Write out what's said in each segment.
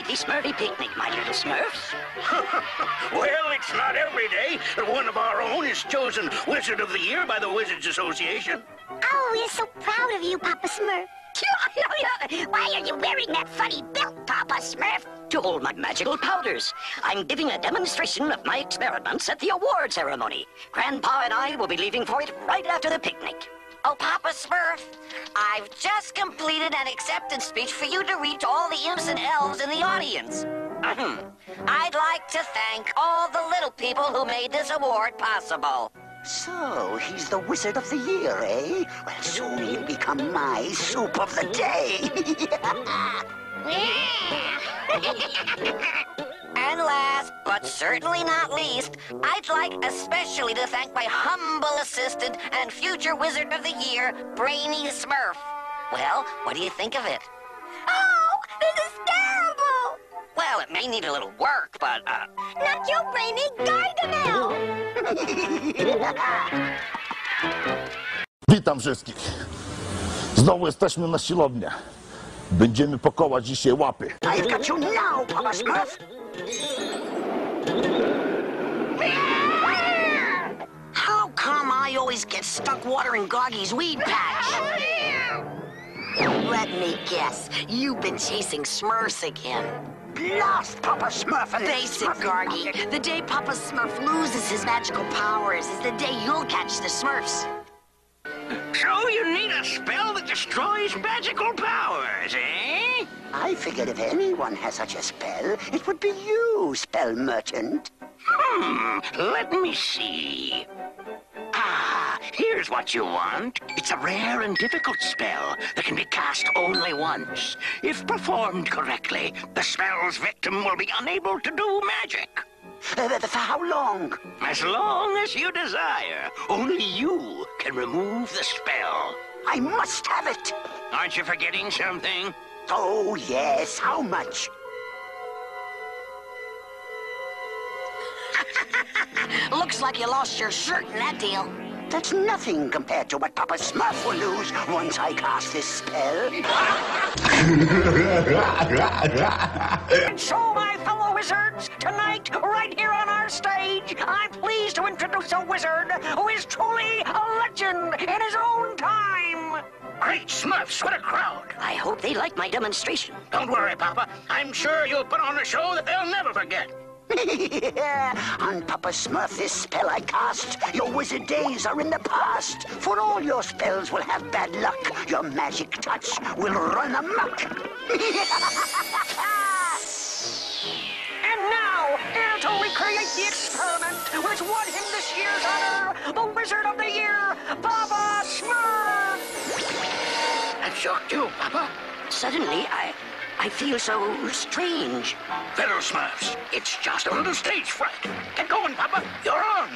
happy Smurfy picnic, my little Smurfs. Well, it's not every day that one of our own is chosen Wizard of the Year by the Wizards Association. Oh, we're so proud of you, Papa Smurf. Why are you wearing that funny belt, Papa Smurf? To hold my magical powders. I'm giving a demonstration of my experiments at the award ceremony. Grandpa and I will be leaving for it right after the picnic. Oh, Papa Smurf, I've just completed an acceptance speech for you to read to all the imps and elves in the audience. I'd like to thank all the little people who made this award possible. So, he's the Wizard of the Year, eh? Well, soon he'll become my soup of the day. And last, but certainly not least, I'd like especially to thank my humble assistant and future Wizard of the Year, Brainy Smurf. Well, what do you think of it? Oh, this is terrible! Well, it may need a little work, but, Not your brainy Gargamel! Witam wszystkich. Znowu jesteśmy na siłowni. Będziemy pakować dzisiaj łapy. I've got you now, Papa Smurf. How come I always get stuck watering Goggy's weed patch? Let me guess, you've been chasing Smurfs again. Blast Papa Smurf and Basic, Gargy. The day Papa Smurf loses his magical powers is the day you'll catch the Smurfs. So you need a spell that destroys magical powers, eh? I figured if anyone has such a spell, it would be you, spell merchant. Let me see. Ah, here's what you want. It's a rare and difficult spell that can be cast only once. If performed correctly, the spell's victim will be unable to do magic. For how long? As long as you desire. Only you can remove the spell. I must have it. Aren't you forgetting something? Oh, yes. How much? Looks like you lost your shirt in that deal. That's nothing compared to what Papa Smurf will lose once I cast this spell. So, my fellow wizards, tonight, right here on our stage, I'm pleased to introduce a wizard who is truly a legend in his own time. Great Smurfs, what a crowd. I hope they like my demonstration. Don't worry, Papa. I'm sure you'll put on a show that they'll never forget. On Papa Smurf, this spell I cast, your wizard days are in the past. For all your spells will have bad luck. Your magic touch will run amok. And now, here to recreate the experiment which won him this year's honor, the Wizard of the Year, Papa Smurf! That shocked you, Papa? Suddenly, I feel so strange. Little Smurfs, it's just a little stage fright. Get going, Papa. You're on.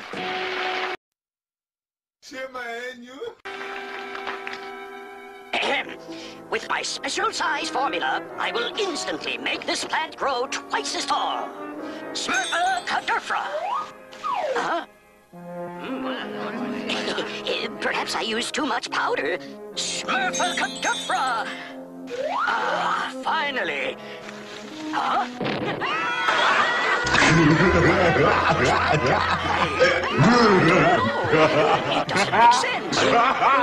With my special size formula, I will instantly make this plant grow twice as tall. Smurfadurfra. Perhaps I used too much powder. Smurfadurfra. Ah, finally. Huh? It doesn't make sense.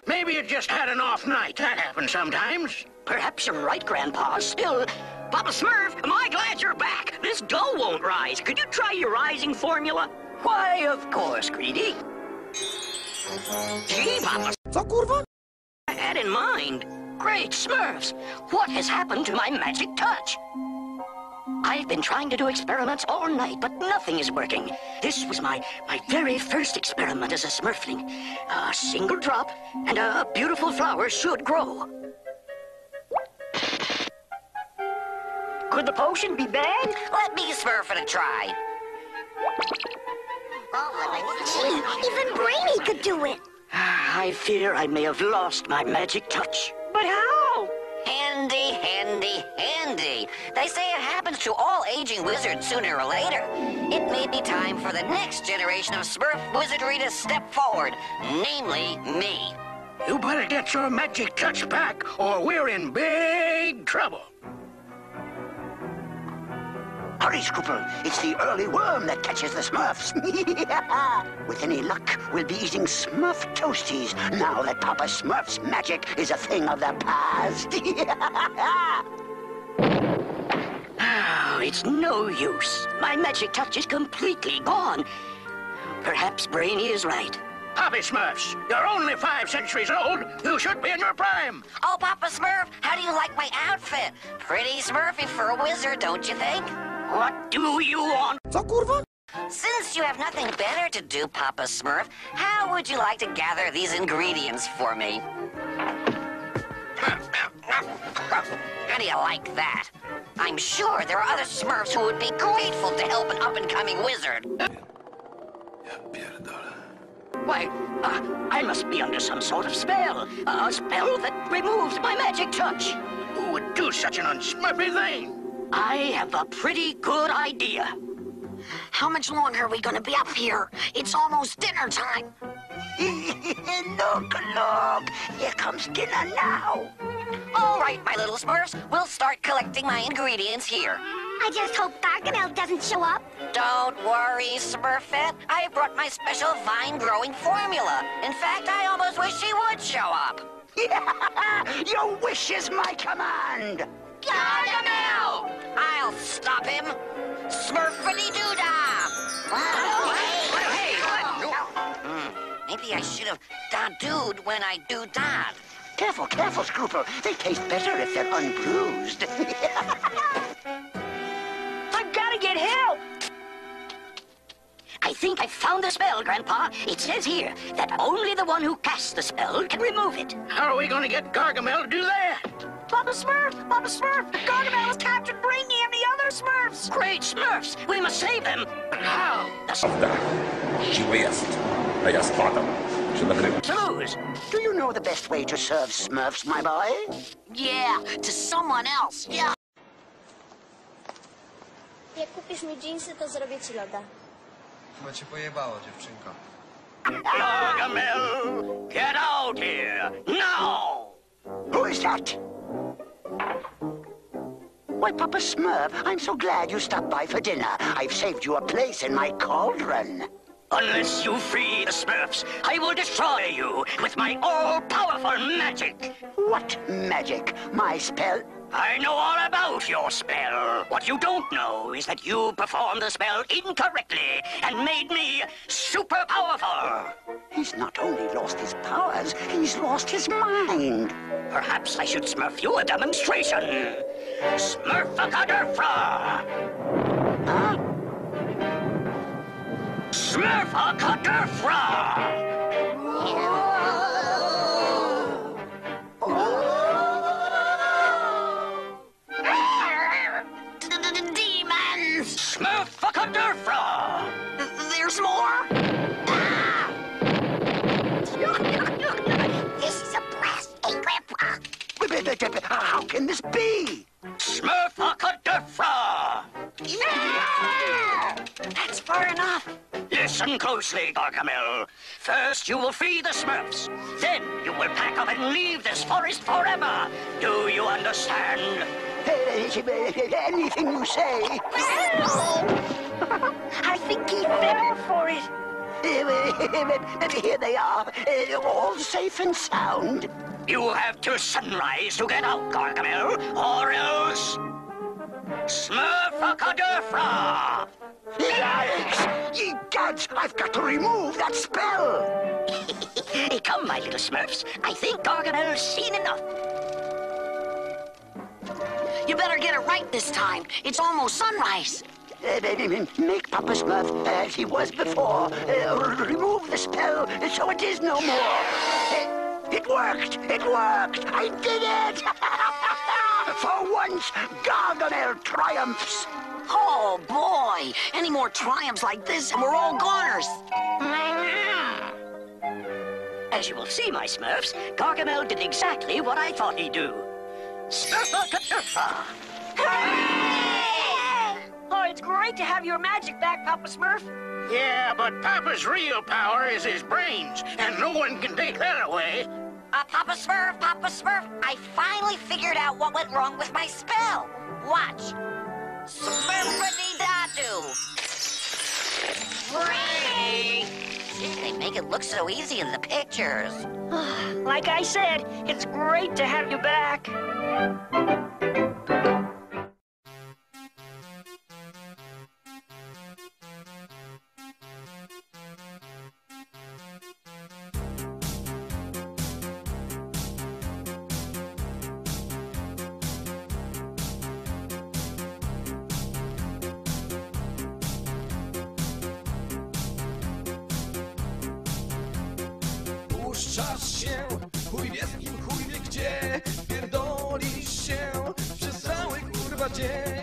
Maybe you just had an off night. That happens sometimes. Perhaps you're right, Grandpa. Still, Papa Smurf, am I glad you're back? This dough won't rise. Could you try your rising formula? Why, of course, Greedy. Gee, Papa. Co kurwa? I had in mind. Great Smurfs, what has happened to my magic touch? I've been trying to do experiments all night, but nothing is working. This was my very first experiment as a Smurfling. A single drop, and a beautiful flower should grow. Could the potion be bad? let me Smurf it a try. Even Brainy could do it. I fear I may have lost my magic touch. But how? Handy, handy, handy. They say it happens to all aging wizards sooner or later. It may be time for the next generation of Smurf wizardry to step forward, namely me. You better get your magic touch back, or we're in big trouble. Hurry, Scruple. It's the early worm that catches the Smurfs. With any luck, we'll be eating Smurf toasties now that Papa Smurf's magic is a thing of the past. Oh, it's no use. My magic touch is completely gone. Perhaps Brainy is right. Papa Smurfs, you're only 5 centuries old. You should be in your prime. Oh, Papa Smurf, how do you like my outfit? Pretty Smurfy for a wizard, don't you think? What do you want? Since you have nothing better to do, Papa Smurf, how would you like to gather these ingredients for me? How do you like that? I'm sure there are other Smurfs who would be grateful to help an up-and-coming wizard. Why, I must be under some sort of spell. A spell that removes my magic touch. Who would do such an unsmurfy thing? I have a pretty good idea. How much longer are we gonna be up here? It's almost dinner time. Look, look. Here comes dinner now. All right, my little Smurfs, we'll start collecting my ingredients here. I just hope Gargamel doesn't show up. Don't worry, Smurfette. I brought my special vine-growing formula. In fact, I almost wish he would show up. Your wish is my command. Gargamel! I'll stop him. Smurfity-doo-dah! Maybe I should have da-dooed when I do-dad. Careful, careful, Scruple. They taste better if they're unbruised. I've got to get help! I think I found the spell, Grandpa. It says here that only the one who casts the spell can remove it. How are we going to get Gargamel to do that? Papa Smurf! Gargamel has captured Brainy and the other Smurfs! Great Smurfs! We must save them! But how? Prawda. Siły jest. A ja spadam. Że nagrywam. Lose! Do you know the best way to serve Smurfs, my boy? Yeah, to someone else. Yeah. Jak kupisz mi dżinsy, to zrobię ci loda. Chyba cię pojebało, dziewczynko. Gargamel, get out here, now! Who is that? Why, Papa Smurf, I'm so glad you stopped by for dinner. I've saved you a place in my cauldron. Unless you free the Smurfs, I will destroy you with my all-powerful magic. What magic? My spell? I know all about your spell. What you don't know is that you performed the spell incorrectly and made me super powerful. He's not only lost his powers, he's lost his mind. Perhaps I should Smurf you a demonstration. Smurf-a-cutter-fra! Huh? Smurf-a-cutter-fra! Demons! Smurf-a-cutter-fra! There's more? This is a blast, eh, Grandpa? How can this be? Smurf-a-cutter-fra! That's far enough. Listen closely, Gargamel. First, you will free the Smurfs. Then, you will pack up and leave this forest forever. Do you understand? Anything you say. I think he fell for it. Here they are, all safe and sound. You have till sunrise to get out, Gargamel, or else... Smurf-a-cutter-fra! Yikes! Ye gads, I've got to remove that spell! Come, my little Smurfs. I think Gargamel's seen enough. You better get it right this time. It's almost sunrise. Make Papa Smurf as he was before. Remove the spell so it is no more. It worked! It worked! I did it! For once, Gargamel triumphs! Oh, boy. Any more triumphs like this and we're all goners. As you will see, my Smurfs, Gargamel did exactly what I thought he'd do. Smurf-a-cutter-fra! Oh, it's great to have your magic back, Papa Smurf. Yeah, but Papa's real power is his brains, and no one can take that away. Papa Smurf, I finally figured out what went wrong with my spell. Watch. Smurfity-doo! Free! They make it look so easy in the pictures. Like I said, it's great to have you back. Puszczasz się, chuj wie z kim, chuj wie gdzie, pierdolisz się przez cały kurwa dzień.